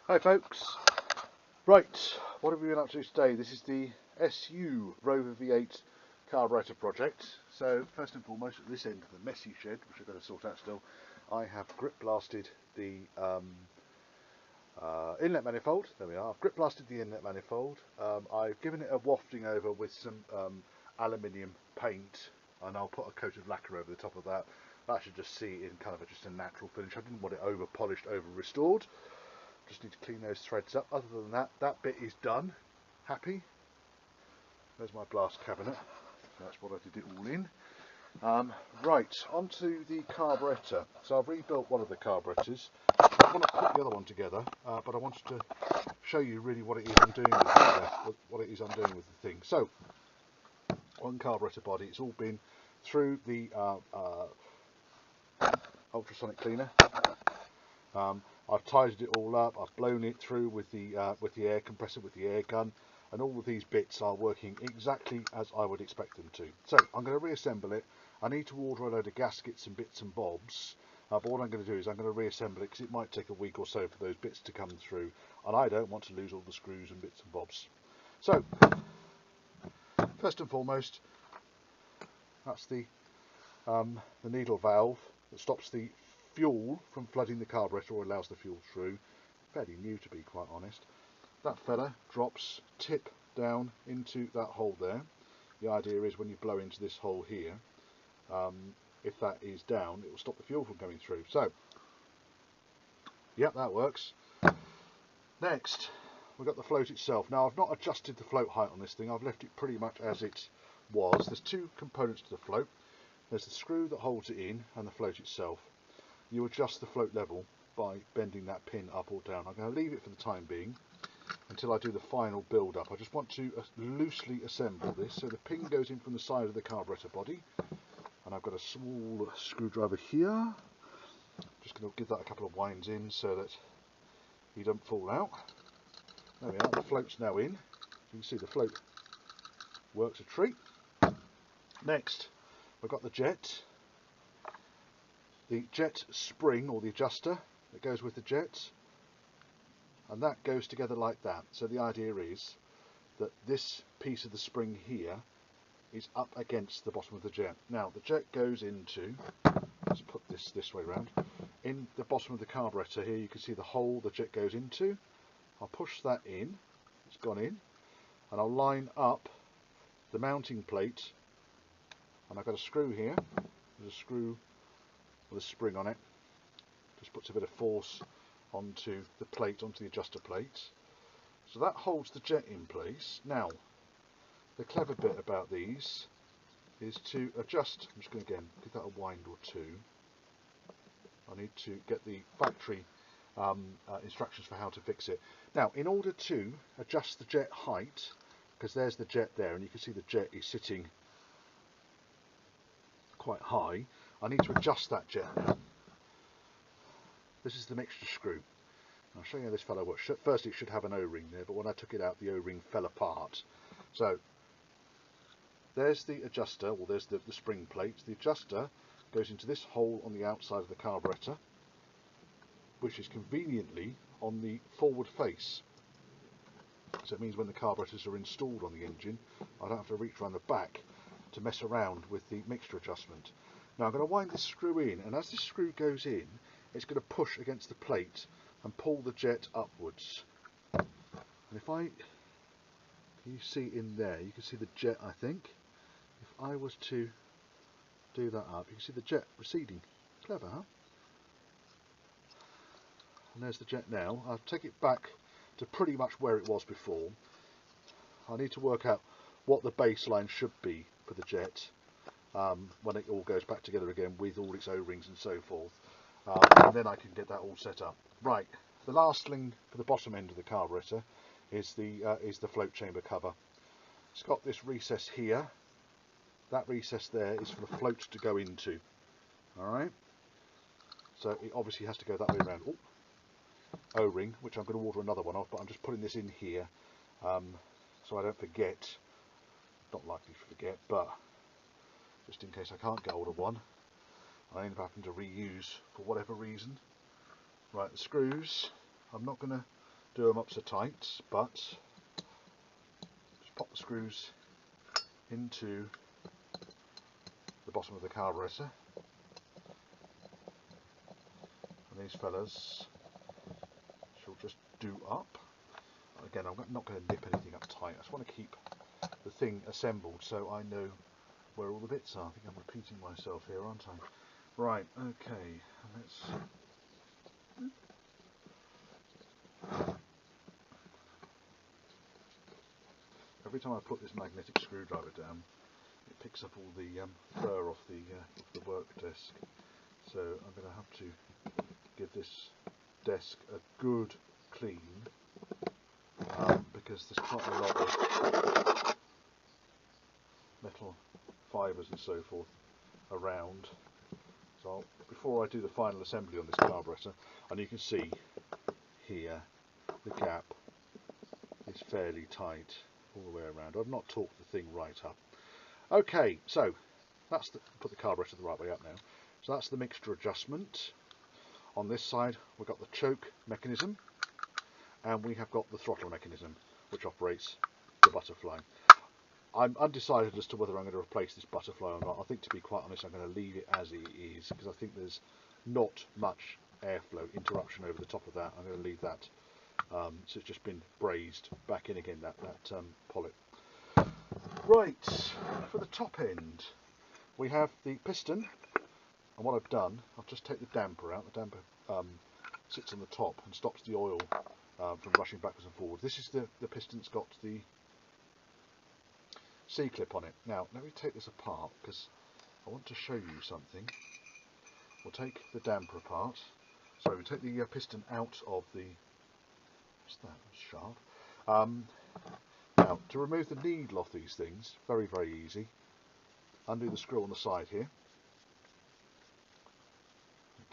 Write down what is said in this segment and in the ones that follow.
Hi folks. Right, what have we been up to today? This is the SU Rover V8 carburetor project. So first and foremost, at this end of the messy shed, which I've got to sort out still, I have grip blasted the inlet manifold. There we are. I've grip blasted the inlet manifold. I've given it a wafting over with some aluminium paint, and I'll put a coat of lacquer over the top of that. That should just see it in kind of just a natural finish. I didn't want it over polished, over restored. Just need to clean those threads up. Other than that, that bit is done. Happy. There's my blast cabinet. That's what I did it all in. Right, onto the carburetor. So I've rebuilt one of the carburetors. I want to put the other one together, but I wanted to show you really what it is I'm doing with the thing. So, one carburetor body. It's all been through the ultrasonic cleaner. I've tidied it all up. I've blown it through with the air compressor, with the air gun, and all of these bits are working exactly as I would expect them to. So I'm going to reassemble it. I need to order a load of gaskets and bits and bobs, but what I'm going to do is I'm going to reassemble it because it might take a week or so for those bits to come through, and I don't want to lose all the screws and bits and bobs. So first and foremost, that's the needle valve that stops the fuel from flooding the carburetor, or allows the fuel through. Fairly new, to be quite honest. That fella drops tip down into that hole there. The idea is when you blow into this hole here, if that is down, it will stop the fuel from coming through. So, yep, that works. Next, we've got the float itself. Now, I've not adjusted the float height on this thing. I've left it pretty much as it was. There's two components to the float. There's the screw that holds it in and the float itself. You adjust the float level by bending that pin up or down. I'm going to leave it for the time being until I do the final build up. I just want to loosely assemble this. So the pin goes in from the side of the carburetor body, and I've got a small screwdriver here. Just going to give that a couple of winds in so that he doesn't fall out. There we are, the float's now in. You can see the float works a treat. Next, we've got the jet. The jet spring, or the adjuster that goes with the jet, and that goes together like that. So the idea is that this piece of the spring here is up against the bottom of the jet. Now the jet goes into, let's put this way around, in the bottom of the carburetor here you can see the hole the jet goes into. I'll push that in, it's gone in, and I'll line up the mounting plate, and I've got a screw here. There's a screw with a spring on it, just puts a bit of force onto the plate, onto the adjuster plate, so that holds the jet in place. Now the clever bit about these is to adjust. I'm just going to again give that a wind or two. I need to get the factory instructions for how to fix it. Now, in order to adjust the jet height, because there's the jet there and you can see the jet is sitting quite high, I need to adjust that jet now. This is the mixture screw. I'll show you how this fellow works. First it should have an O-ring there, but when I took it out the O-ring fell apart. So there's the adjuster, or there's the spring plate. The adjuster goes into this hole on the outside of the carburetor, which is conveniently on the forward face. So it means when the carburetors are installed on the engine, I don't have to reach around the back to mess around with the mixture adjustment. Now I'm going to wind this screw in, and as this screw goes in, it's going to push against the plate and pull the jet upwards. And if you see in there, you can see the jet, I think. If I was to do that up, you can see the jet receding. Clever, huh? And there's the jet now. I'll take it back to pretty much where it was before. I need to work out what the baseline should be for the jet when it all goes back together again with all its O-rings and so forth, and then I can get that all set up. Right, the last thing for the bottom end of the carburetor is the float chamber cover. It's got this recess here. That recess there is for the float to go into. Alright, so it obviously has to go that way around. Oh, O-ring, which I'm going to order another one of, but I'm just putting this in here so I don't forget. Not likely to forget, but just in case I can't get hold of one, I end up having to reuse for whatever reason. Right, the screws, I'm not going to do them up so tight, but just pop the screws into the bottom of the carburetor, and these fellas shall just do up. Again, I'm not going to nip anything up tight. I just want to keep the thing assembled so I know where all the bits are. I think I'm repeating myself here, aren't I? Right, okay, let's... Every time I put this magnetic screwdriver down, it picks up all the fur off the work desk. So I'm going to have to give this desk a good clean, because there's quite a lot of metal fibres and so forth around. So before I do the final assembly on this carburetor, and you can see here the gap is fairly tight all the way around. I've not torqued the thing right up. Okay, so that's put the carburetor the right way up now. So that's the mixture adjustment. On this side we've got the choke mechanism, and we have got the throttle mechanism which operates the butterfly. I'm undecided as to whether I'm going to replace this butterfly or not. I think, to be quite honest, I'm going to leave it as it is, because I think there's not much airflow interruption over the top of that. I'm going to leave that, so it's just been brazed back in again, that polyp. Right, for the top end we have the piston, and what I've done, I'll just take the damper out. The damper sits on the top and stops the oil from rushing backwards and forwards. This is the piston that's got the C-clip on it. Now let me take this apart because I want to show you something. We'll take the damper apart. So we take the piston out of the... What's that? That's sharp. Now to remove the needle off these things, very easy. Undo the screw on the side here.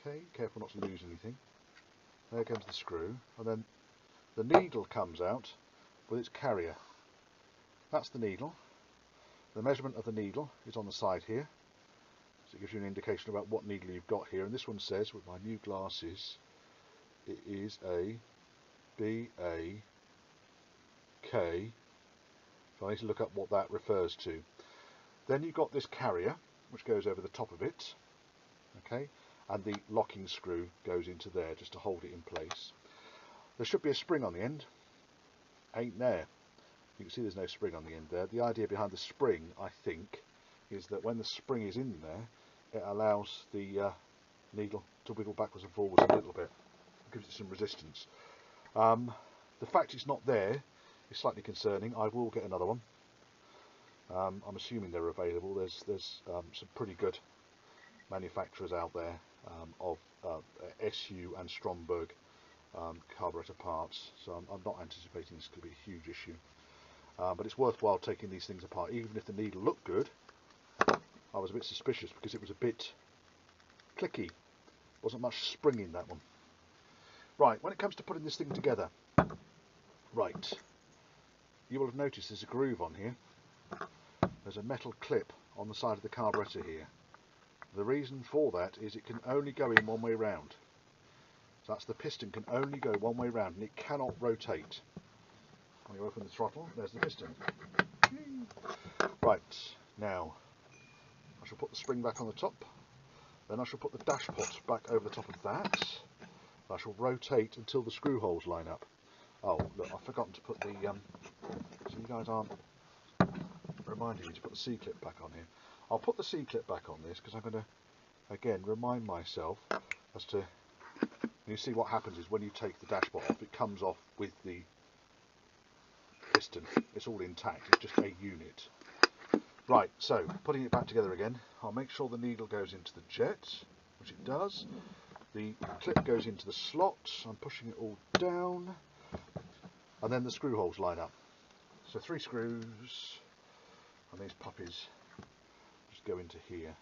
Okay, careful not to lose anything. There comes the screw, and then the needle comes out with its carrier. That's the needle. The measurement of the needle is on the side here, so it gives you an indication about what needle you've got here. And this one says, with my new glasses, it is a BAK. So I need to look up what that refers to. Then you've got this carrier which goes over the top of it, okay, and the locking screw goes into there just to hold it in place. There should be a spring on the end. Ain't there. You can see there's no spring on the end there. The idea behind the spring, I think, is that when the spring is in there, it allows the needle to wiggle backwards and forwards a little bit. It gives it some resistance. The fact it's not there is slightly concerning. I will get another one. I'm assuming they're available. There's some pretty good manufacturers out there of SU and Stromberg carburetor parts, so I'm not anticipating this could be a huge issue. But it's worthwhile taking these things apart. Even if the needle looked good, I was a bit suspicious because it was a bit clicky. Wasn't much spring in that one. Right, when it comes to putting this thing together, right, you will have noticed there's a groove on here. There's a metal clip on the side of the carburetor here. The reason for that is it can only go in one way round. So that's the piston can only go one way round, and it cannot rotate. When you open the throttle, there's the piston. Right, now I shall put the spring back on the top, then I shall put the dashpot back over the top of that. I shall rotate until the screw holes line up. Oh look, I've forgotten to put the so you guys aren't reminding me to put the C-clip back on here. I'll put the C-clip back on this because I'm going to again remind myself as to, you see what happens is when you take the dashpot off, it comes off with the piston. It's all intact, it's just a unit. Right, so putting it back together again, I'll make sure the needle goes into the jet, which it does. The clip goes into the slot. I'm pushing it all down, and then the screw holes line up. So 3 screws, and these puppies just go into here.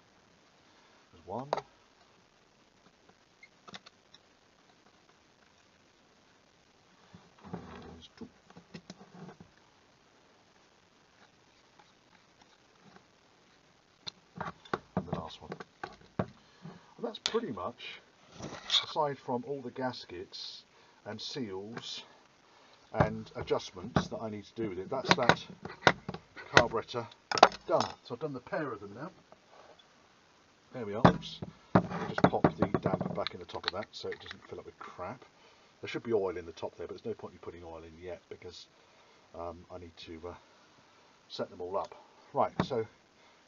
There's 1. There's 2. And the last one. And that's pretty much, aside from all the gaskets and seals and adjustments that I need to do with it. That's that carburettor done. So I've done the pair of them now. There we are. Oops. I'll just pop the damper back in the top of that so it doesn't fill up with crap. There should be oil in the top there, but there's no point in putting oil in yet because I need to set them all up. Right, so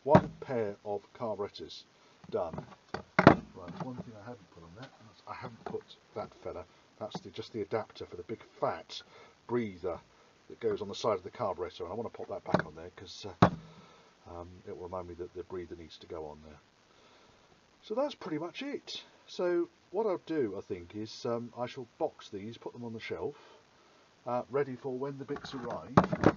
one pair of carburettors done. Right, one thing I haven't put on that, I haven't put that fella. That's just the adapter for the big fat breather that goes on the side of the carburettor, and I want to pop that back on there because it will remind me that the breather needs to go on there. So that's pretty much it. So what I'll do, I think, is I shall box these, put them on the shelf, ready for when the bits arrive.